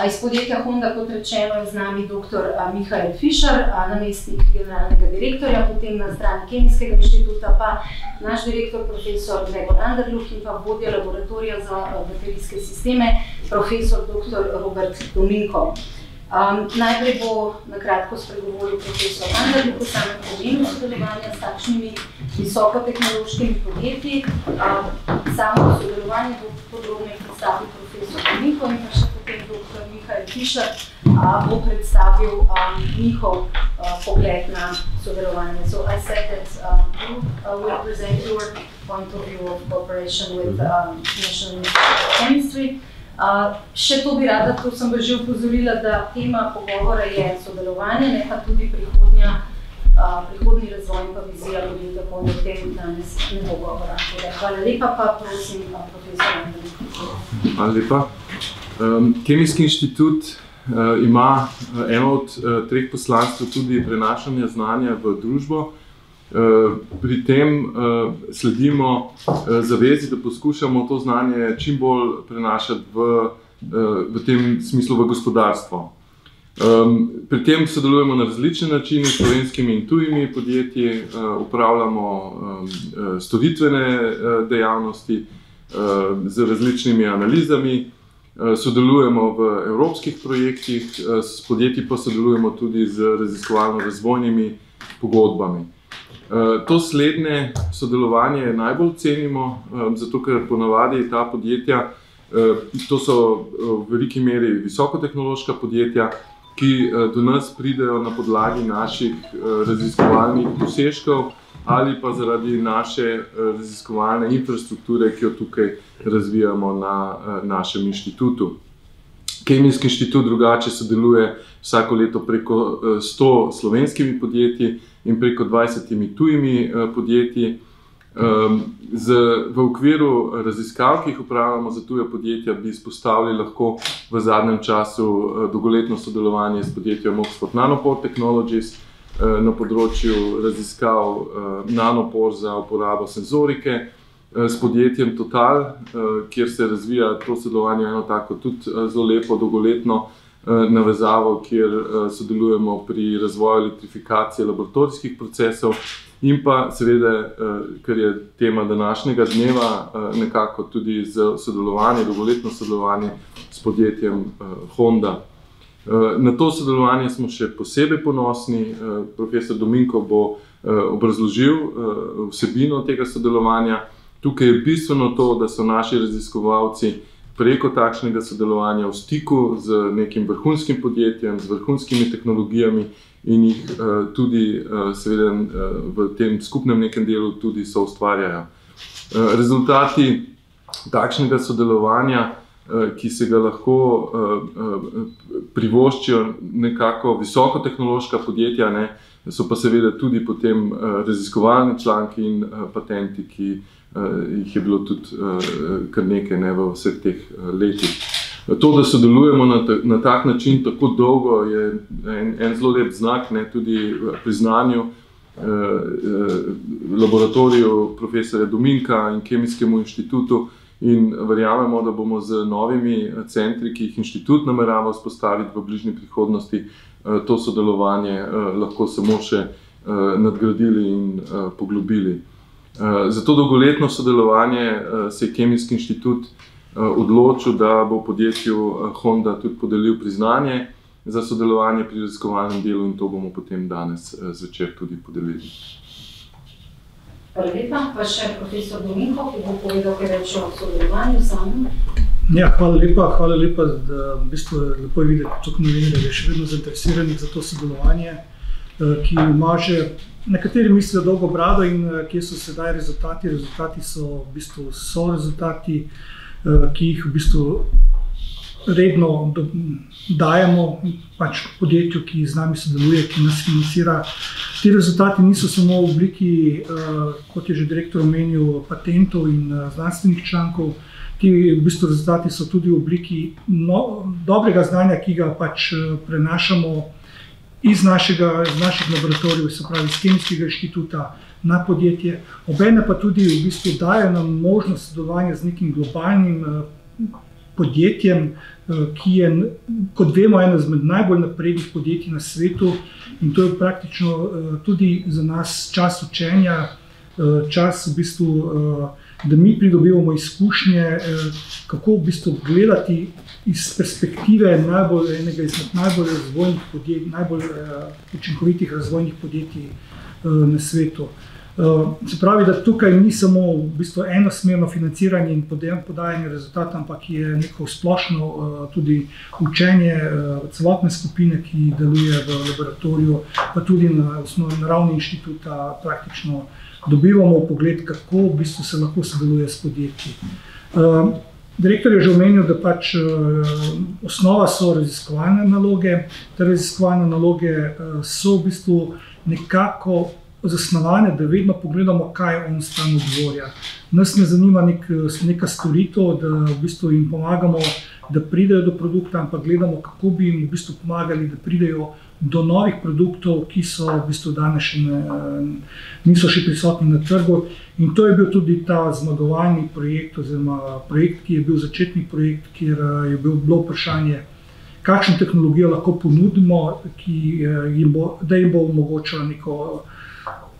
Iz podjetja Honda, kot rečeno, je z nami dr. Mihael Fišer, namestnik generalnega direktorja, potem na strani Kemijskega inštituta pa naš direktor, profesor Gregor Anderluh in pa vodja laboratorija za baterijske sisteme, profesor dr. Robert Dominko. Najprej bo na kratko spregovoril profesor Anderluh o samem pomenu sodelovanja s takšnimi visokotehnološkimi podjetji. Samo sodelovanje bo podrobno predstavil profesor Dominko in pa še potem dr. Mihael Fišer bo predstavil njihov pogled na sodelovanje. So I said that you will present your point of view of cooperation with National Institute of Chemistry. Še to bi rada, to sem že upozorila, da tema pogovora je sodelovanje, ne pa tudi prihodnji razvoj in pa vizija podjetja Honda, o tem danes ne bo govora. Hvala lepa, pa prosim profesor Anderluh. Hvala lepa. Kemijski inštitut ima eno od treh poslanstv tudi prenašanje znanja v družbo. Pri tem sledimo zavezi, da poskušamo to znanje čim bolj prenašati v tem smislu v gospodarstvo. Pri tem sodelujemo na različne načine s slovenskimi in tujimi podjetji, upravljamo storitvene dejavnosti z različnimi analizami, sodelujemo v evropskih projektih, s podjetji pa sodelujemo tudi z raziskovalno-razvojnimi pogodbami. To slednje sodelovanje najbolj cenimo, zato ker ponavadi ta podjetja, to so v veliki meri visokotehnološka podjetja, ki do nas pridejo na podlagi naših raziskovalnih dosežkov ali pa zaradi naše raziskovalne infrastrukture, ki jo tukaj razvijamo na našem inštitutu. Kemijski inštitut drugače sodeluje vsako leto preko 100 slovenskimi podjetji in preko 20 tujimi podjetji. V okviru raziskav, ki jih upravljamo za tuja podjetja, bi izpostavili lahko v zadnjem času dolgoletno sodelovanje s podjetjem Oxford Nanopore Technologies na področju raziskav nanopor za uporabo senzorike, s podjetjem Total, kjer se razvija to sodelovanje eno tako tudi zelo lepo dolgoletno navezavo, kjer sodelujemo pri razvoju elektrifikacije laboratorijskih procesov in pa seveda, ker je tema današnjega dneva, nekako tudi sodelovanje, dolgoletno sodelovanje s podjetjem Honda. Na to sodelovanje smo še posebej ponosni. Profesor Dominko bo obrazložil vsebino tega sodelovanja. Tukaj je bistveno to, da so naši raziskovalci preko takšnega sodelovanja v stiku z nekim vrhunskim podjetjem, z vrhunskimi tehnologijami in jih tudi seveda v tem skupnem nekem delu tudi soustvarjajo. Rezultati takšnega sodelovanja, ki se ga lahko privoščijo nekako visokotehnološka podjetja, so pa seveda tudi potem raziskovalni članki in patenti, ki jih je bilo tudi kar nekaj v vseh teh letih. To, da sodelujemo na tak način tako dolgo, je en zelo lep znak, tudi priznanju laboratoriju profesorja Dominka in Kemijskemu inštitutu, in verjamemo, da bomo z novimi centri, ki jih inštitut namerava vzpostaviti v bližnji prihodnosti, to sodelovanje lahko samo še nadgradili in poglobili. Za to dolgoletno sodelovanje se je Kemijski inštitut odločil, da bo podjetju Honda tudi podelil priznanje za sodelovanje pri raziskovalnem delu in to bomo potem danes zvečer tudi podelili. Hvala lepa. Pa še profesor Dominko, ki bo povedal kaj več o sodelovanju samem. Ja, hvala lepa, da v bistvu lepo je videti tukaj novinarjev, da je še vedno zainteresiranih za to sodelovanje, ki ima že nekateri mislijo dolgo brado in kje so sedaj rezultati. Rezultati so v bistvu rezultati, ki jih v bistvu redno dajemo podjetju, ki z nami sodeluje, ki nas financira. Ti rezultati niso samo v obliki, kot je že direktor omenil, patentov in znanstvenih člankov. Ti v bistvu rezultati so tudi v obliki dobrega znanja, ki ga prenašamo iz naših laboratorijev, se pravi iz Kemijskega inštituta na podjetje. Obenem pa tudi v bistvu daje nam možnost sodelovanja z nekim globalnim podjetjem, ki je, kot vemo, eno izmed najbolj naprednih podjetij na svetu, in to je praktično tudi za nas čas učenja, čas v bistvu, da mi pridobivamo izkušnje, kako v bistvu gledati iz perspektive enega izmed najbolj razvojnih podjetij, najbolj učinkovitih razvojnih podjetij na svetu. Se pravi, da tukaj ni samo v bistvu enosmerno financiranje in podajanje rezultatov, ampak je neko splošno tudi učenje celotne skupine, ki deluje v laboratoriju, pa tudi na ravni inštituta praktično dobivamo vpogled, kako v bistvu se lahko sodeluje s podjetji. Direktor je že omenil, da pač osnova so raziskovalne naloge. Te raziskovalne naloge so v bistvu nekako zasnovane, da vedno pogledamo, kaj on stran odgovorja. Nas ne zanima neka storitev, da v bistvu jim pomagamo, da pridejo do produkta, ampak gledamo, kako bi jim v bistvu pomagali, da pridejo do novih produktov, ki so v bistvu danes niso še prisotni na trgu. In to je bil tudi ta zmagovalni projekt, oziroma projekt, ki je bil začetni projekt, kjer je bilo vprašanje, kakšno tehnologijo lahko ponudimo, da jim bo omogočila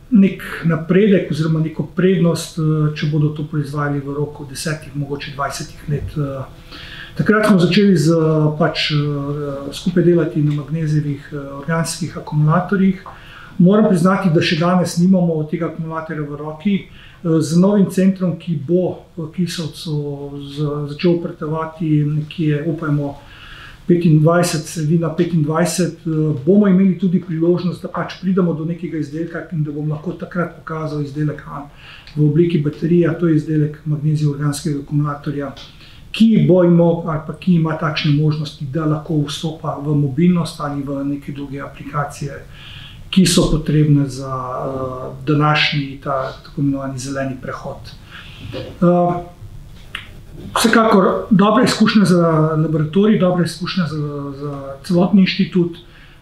nek napredek oziroma neko prednost, če bodo to proizvajali v roku 10, mogoče 20 let. Takrat smo začeli skupaj delati na magnezijevih organskih akumulatorjih. Moram priznati, da še danes nimamo tega akumulatorja v roki. Z novim centrom, ki bo v Kisovcu začel obratovati nekje, upajmo, 25, sredina 25, bomo imeli tudi priložnost, da pridemo do nekega izdelka in da bom lahko takrat pokazal izdelek v obliki baterija, to je izdelek magnezijev organskega akumulatorja, ki ima takšne možnosti, da lahko vstopa v mobilnost ali v neke druge aplikacije, ki so potrebne za današnji tako imenovani zeleni prehod. Vsekakor dobra izkušnja za laboratorij, dobra izkušnja za celotni inštitut.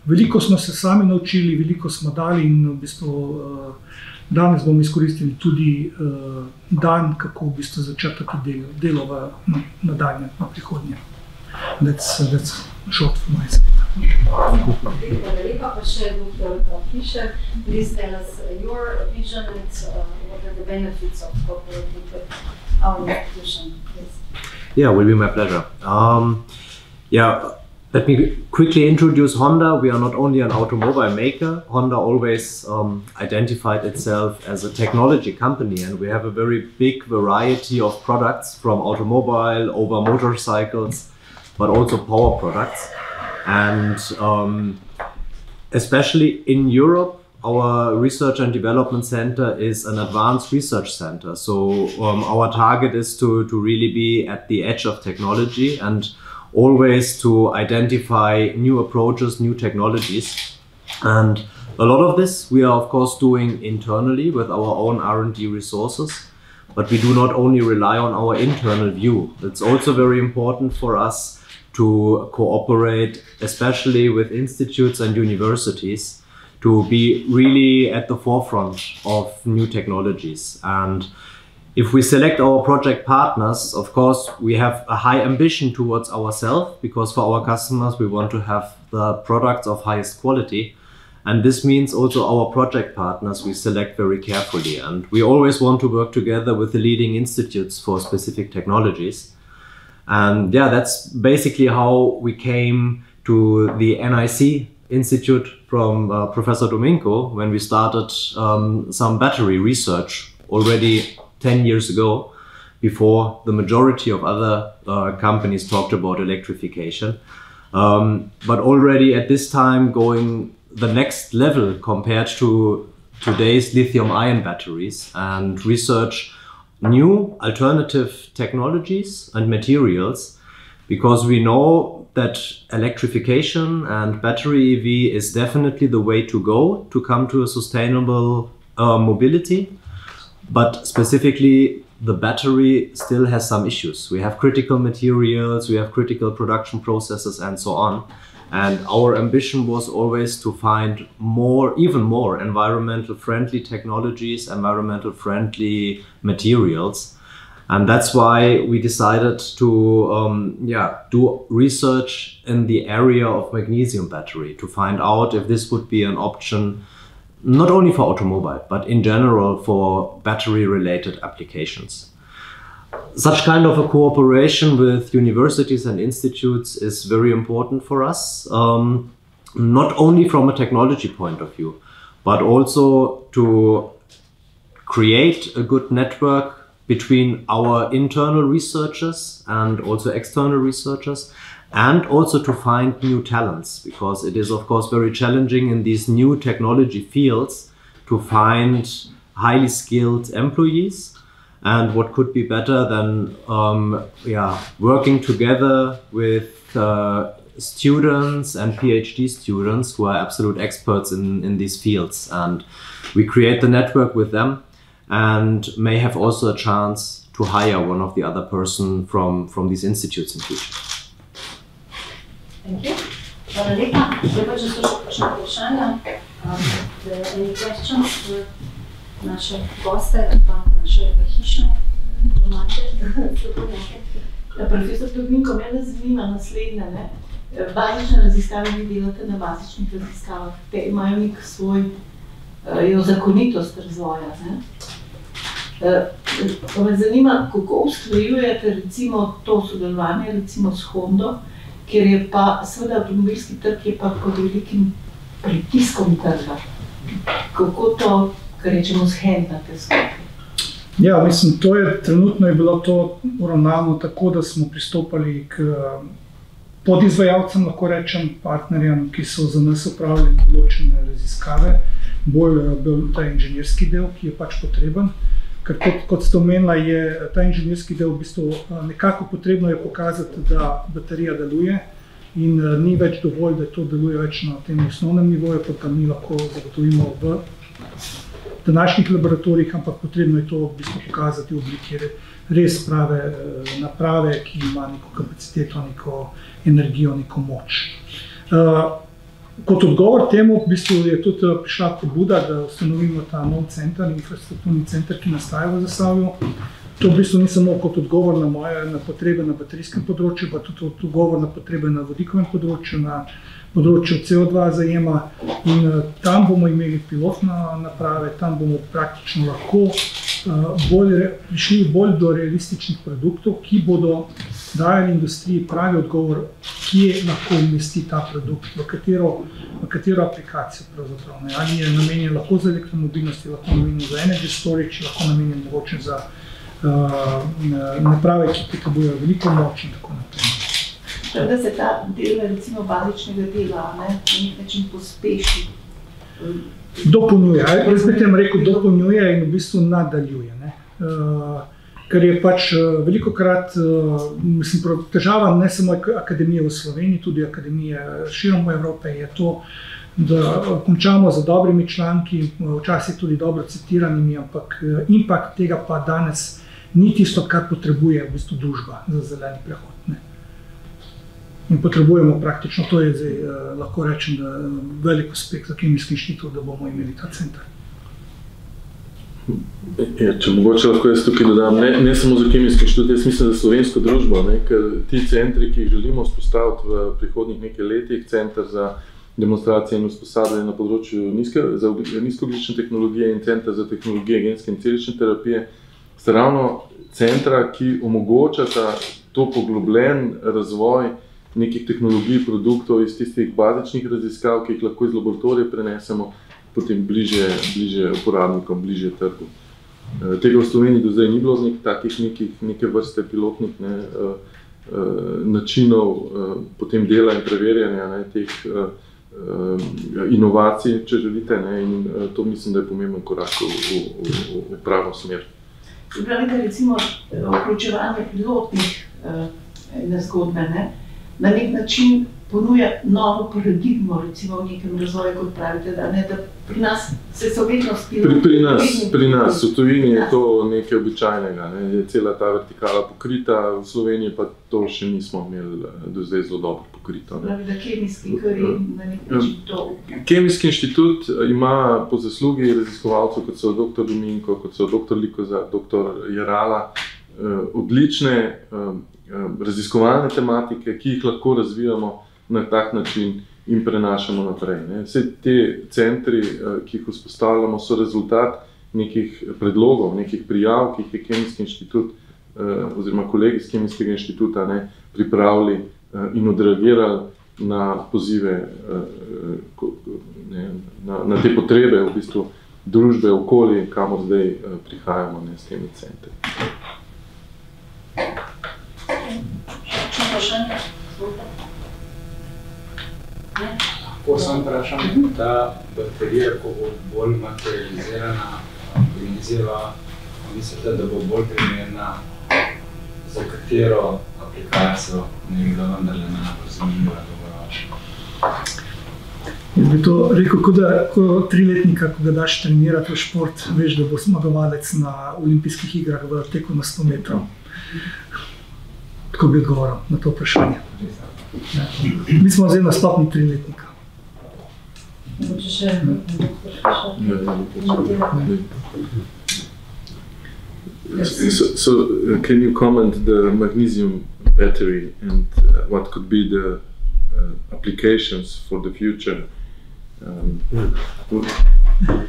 Veliko smo se sami naučili, veliko smo dali in v bistvu danes bomo izkoristili tudi dan, kako v bistvu začrtati delo v nadaljnjem, na prihodnje. That's short for my side. Hvala lepa, pa še dr. Fischer. Please tell us your vision and what are the benefits of cooperating with our institution. Yeah, will be my pleasure. Let me quickly introduce Honda. We are not only an automobile maker. Honda always identified itself as a technology company, and we have a very big variety of products from automobile over motorcycles, but also power products. And especially in Europe, our research and development center is an advanced research center. So our target is to really be at the edge of technology and always to identify new approaches, new technologies. And a lot of this we are of course doing internally with our own R&D resources, but we do not only rely on our internal view. It's also very important for us to cooperate, especially with institutes and universities, to be really at the forefront of new technologies. And if we select our project partners, of course, we have a high ambition towards ourselves, because for our customers, we want to have the products of highest quality. And this means also our project partners we select very carefully. And we always want to work together with the leading institutes for specific technologies. And yeah, that's basically how we came to the NIC Institute from Professor Domingo when we started some battery research already 10 years ago, before the majority of other companies talked about electrification. But already at this time going the next level compared to today's lithium-ion batteries and research new alternative technologies and materials, because we know that electrification and battery EV is definitely the way to go to come to a sustainable mobility. But specifically, the battery still has some issues. We have critical materials, we have critical production processes and so on. And our ambition was always to find even more environmental friendly technologies, environmental friendly materials. And that's why we decided to do research in the area of magnesium battery to find out if this would be an option not only for automobile, but in general for battery-related applications. Such kind of a cooperation with universities and institutes is very important for us, not only from a technology point of view, but also to create a good network between our internal researchers and also external researchers, and also to find new talents, because it is of course very challenging in these new technology fields to find highly skilled employees. And what could be better than working together with students and PhD students who are absolute experts in these fields, and we create the network with them and may have also a chance to hire one of the other person from these institutes in future. Thank you. Hvala lepa. Zdaj pa če so še kakšna vprašanja. Any questions for naše goste pa naše hišne domače strokovnjake? Profesor Tominko, mene zanima naslednje, ne? Bazične raziskave vi delate na bazičnih raziskavah. Te imajo nek svoj zakonitost razvoja, ne? Pa me zanima, kako usklajujete recimo to sodelovanje recimo s Hondo, ker je pa seveda avtomobilski trg je pa pod velikim pritiskom trga. Kako to, kar rečemo, zhendate skupaj? Ja, mislim, trenutno je bilo to uravnano tako, da smo pristopali k podizvajalcem, lahko rečem, partnerjem, ki so za nas opravljali določene raziskave, bolj ta inženirski del, ki je pač potreben. Ker kot ste omenila, je ta inženirski del v bistvu nekako potrebno je pokazati, da baterija deluje in ni več dovolj, da to deluje več na tem osnovnem nivoju, kot ga mi lahko zagotovimo v današnjih laboratorijih, ampak potrebno je to v bistvu pokazati v obliki res prave naprave, ki ima neko kapaciteto, neko energijo, neko moč. Kot odgovor temu v bistvu je tudi prišla pobuda, da ustanovimo ta nov center, infrastrukturni center, ki nastaja v Zasavju. To v bistvu ni samo kot odgovor na potrebe na baterijskem področju, pa tudi odgovor na potrebe na vodikovem področju, na področju CO2 zajema. In tam bomo imeli pilotne naprave, tam bomo praktično lahko prišli bolj do realističnih produktov, ki bodo dajali industriji pravi odgovor, kje lahko umesti ta produkt, v katero aplikacijo pravzaprav. Ali je namenjen lahko za elektromobilnost, lahko namenjen za energy storage, lahko namenjen mogoče za naprave, ki potrebujejo veliko moč in tako naprej. Da se ta del recimo bazičnega dela na nek način pospeši? Dopolnjuje, jaz bi tem rekel dopolnjuje in v bistvu nadaljuje. Ker je pač velikokrat, mislim, težava ne samo akademije v Sloveniji, tudi akademije širom Evrope je to, da končamo z dobrimi članki, včasih tudi dobro citiranimi, ampak impact tega pa danes ni tisto, kar potrebuje v bistvu družba za zeleni prehod. In potrebujemo praktično, to je zdaj, lahko rečem, da velik uspeh za Kemijski inštitut, da bomo imeli ta center. Ja, če mogoče lahko jaz tukaj dodam, ne samo za Kemijski inštitut, jaz mislim za slovensko družbo, ker ti centri, ki jih želimo vzpostaviti v prihodnjih nekaj letih, center za demonstracije in usposabljanje na področju nizkoogljične tehnologije in center za tehnologije genske in celične terapije, sta ravno centra, ki omogočata to poglobljen razvoj nekih tehnologij, produktov iz tistih bazičnih raziskav, ki jih lahko iz laboratorija prenesemo potem bliže uporabnikom, bliže trgu. Tega v Sloveniji do zdaj ni bilo neke vrste pilotnih načinov potem dela in preverjanja teh inovacij, če želite, in to mislim, da je pomemben korak v pravo smer. Pravite recimo vključevanje pilotnih zgodbe, na nek način ponuja novo paradigmo, recimo v nekem razvoju, kot pravite, da pri nas se so vedno spili. Pri nas, v tujini je to nekaj običajnega, je cela ta vertikala pokrita, v Sloveniji pa to še nismo imeli do zdaj zelo dobro pokrito. Pravi, da kemijski, kar je na nek način to. Kemijski inštitut ima po zaslugi raziskovalcev, kot so dr. Dominko, kot so dr. Likoza, dr. Jarala, odlične raziskovalne tematike, ki jih lahko razvijamo na tak način in prenašamo naprej. Vse te centri, ki jih vzpostavljamo, so rezultat nekih predlogov, nekih prijav, ki jih je Kemijski inštitut oziroma kolegi iz Kemijskega inštituta pripravili in odreagirali na pozive, na te potrebe v bistvu družbe, okolje, kamor zdaj prihajamo s temi centri. Lahko sem vprašam, ta baterija, ko bo bolj materializirana, organizirala, mislite, da bo bolj primerna za katero aplikacijo, ne bi bila vendarle najbolj zanimiva dolgoročno? Jaz bi to rekel, ko triletnika, ko ga daš trenirati v šport, veš, da bo zmagovalec na olimpijskih igrah v teku na 100 metrov. Tako bi odgovoril na to vprašanje. Mi smo zdaj na stopni triletnika. So can you comment the magnesium battery and what could be the applications for the future?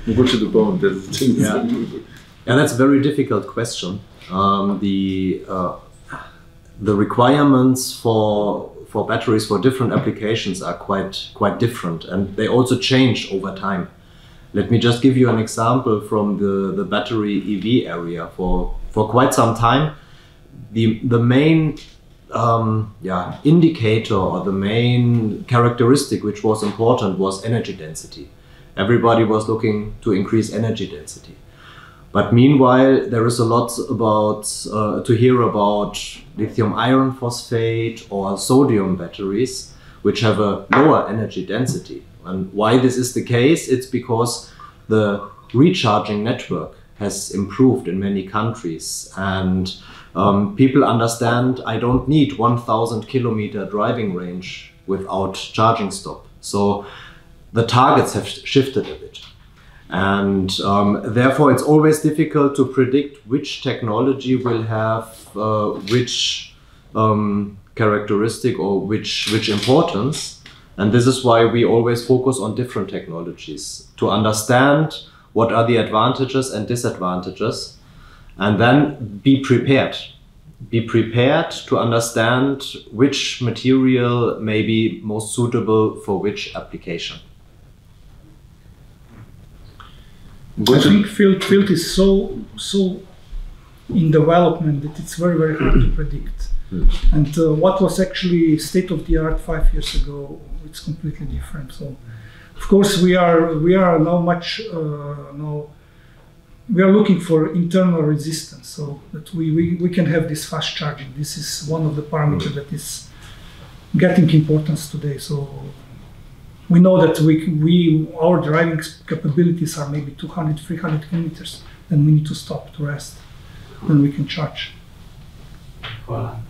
Mogoče dopolnite. Yeah, that's a very difficult question. The requirements for batteries for different applications are quite different, and they also change over time. Let me just give you an example from the battery EV area. For quite some time, the main indicator or the main characteristic which was important was energy density. Everybody was looking to increase energy density. But meanwhile, there is a lot to hear about lithium iron phosphate or sodium batteries, which have a lower energy density. And why this is the case? It's because the recharging network has improved in many countries, and people understand I don't need 1,000 kilometer driving range without charging stop. So the targets have shifted a bit. And therefore it's always difficult to predict which technology will have which characteristic or which importance. And this is why we always focus on different technologies to understand what are the advantages and disadvantages, and then be prepared. Be prepared to understand which material may be most suitable for which application. I think field is so in development that it's very, very hard to predict. And what was actually state of the art 5 years ago, it's completely different. So, of course, we are now much we are looking for internal resistance, so that we can have this fast charging. This is one of the parameters that is getting importance today. So we know that our driving capabilities are maybe 200, 300 kilometers, then we need to stop to rest, then we can charge. Hvala.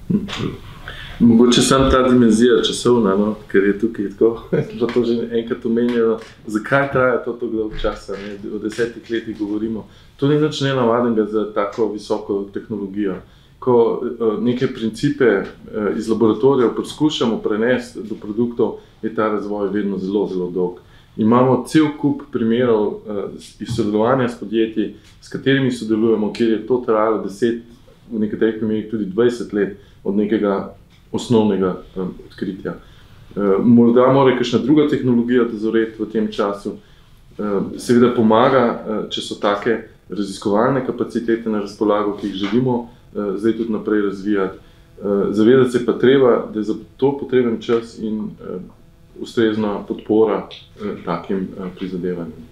Mogoče samo ta dimenzija časovna, ker je tukaj tako, bilo to že enkrat omenjeno, zakaj traja to tako dolgo časa, o 10 letih govorimo. To ni nič nenavadnega za tako visoko tehnologijo. Ko neke principe iz laboratorijev poskušamo prenesti do produktov, je ta razvoj vedno zelo, zelo dolg. Imamo cel kup primerov iz sodelovanja s podjetji, s katerimi sodelujemo, kjer je to trajalo 10, v nekaterih primerih tudi 20 let od nekega osnovnega odkritja. Morda mora kakšna druga tehnologija dozoreti v tem času. Seveda pomaga, če so take raziskovalne kapacitete na razpolago, ki jih želimo zdaj tudi naprej razvijati. Zavedati se pa treba, da je za to potreben čas in ustrezna podpora takim prizadevanjem.